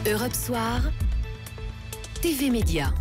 Europe Soir, TV Média.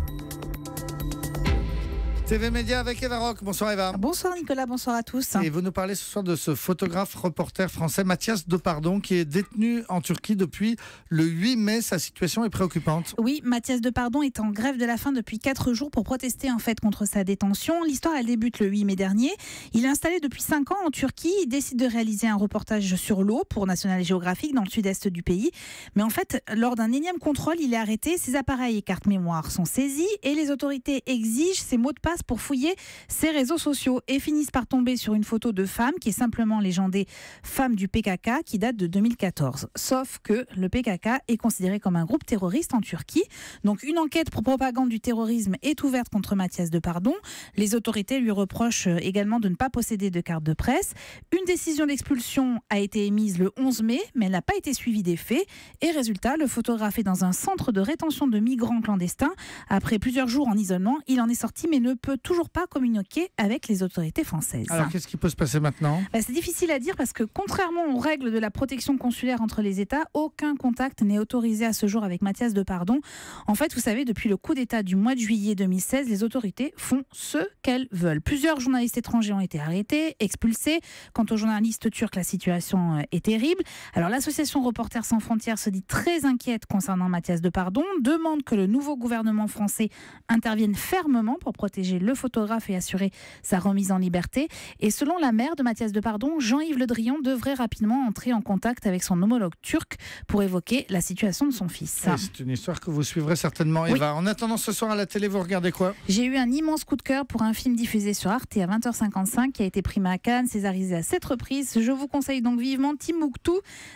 TV Média avec Eva Rock. Bonsoir Eva. Bonsoir Nicolas, bonsoir à tous. Et vous nous parlez ce soir de ce photographe reporter français Mathias Depardon qui est détenu en Turquie depuis le 8 mai. Sa situation est préoccupante. Oui, Mathias Depardon est en grève de la faim depuis 4 jours pour protester en fait contre sa détention. L'histoire elle débute le 8 mai dernier. Il est installé depuis 5 ans en Turquie. Il décide de réaliser un reportage sur l'eau pour National Geographic dans le sud-est du pays. Mais en fait, lors d'un énième contrôle, il est arrêté. Ses appareils et cartes mémoire sont saisis et les autorités exigent ses mots de passe pour fouiller ses réseaux sociaux et finissent par tomber sur une photo de femme qui est simplement légendée femme du PKK qui date de 2014. Sauf que le PKK est considéré comme un groupe terroriste en Turquie. Donc une enquête pour propagande du terrorisme est ouverte contre Mathias Depardon. Les autorités lui reprochent également de ne pas posséder de carte de presse. Une décision d'expulsion a été émise le 11 mai, mais elle n'a pas été suivie des faits. Et résultat, le photographe est dans un centre de rétention de migrants clandestins. Après plusieurs jours en isolement, il en est sorti mais ne peut toujours pas communiquer avec les autorités françaises. Alors qu'est-ce qui peut se passer maintenant ? C'est difficile à dire parce que contrairement aux règles de la protection consulaire entre les États, aucun contact n'est autorisé à ce jour avec Mathias Depardon. En fait, vous savez, depuis le coup d'État du mois de juillet 2016, les autorités font ce qu'elles veulent. Plusieurs journalistes étrangers ont été arrêtés, expulsés. Quant aux journalistes turcs, la situation est terrible. Alors l'association Reporters sans frontières se dit très inquiète concernant Mathias Depardon, demande que le nouveau gouvernement français intervienne fermement pour protéger le photographe et assurer sa remise en liberté. Et selon la mère de Mathias Depardon, Jean-Yves Le Drian devrait rapidement entrer en contact avec son homologue turc pour évoquer la situation de son fils. Oui, c'est une histoire que vous suivrez certainement, Eva. Oui. En attendant, ce soir à la télé, vous regardez quoi ? J'ai eu un immense coup de cœur pour un film diffusé sur Arte à 20h55 qui a été primé à Cannes, césarisé à 7 reprises. Je vous conseille donc vivement Timbuktu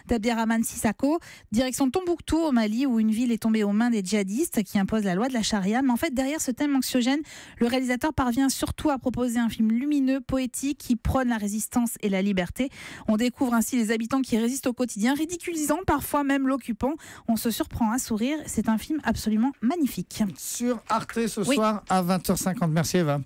d'Abderrahmane Sissako, direction Tombouctou au Mali où une ville est tombée aux mains des djihadistes qui imposent la loi de la charia. Mais en fait, derrière ce thème anxiogène, le réalisateur parvient surtout à proposer un film lumineux, poétique, qui prône la résistance et la liberté. On découvre ainsi les habitants qui résistent au quotidien, ridiculisant parfois même l'occupant. On se surprend à sourire. C'est un film absolument magnifique. Sur Arte ce soir à 20h50. Merci Eva.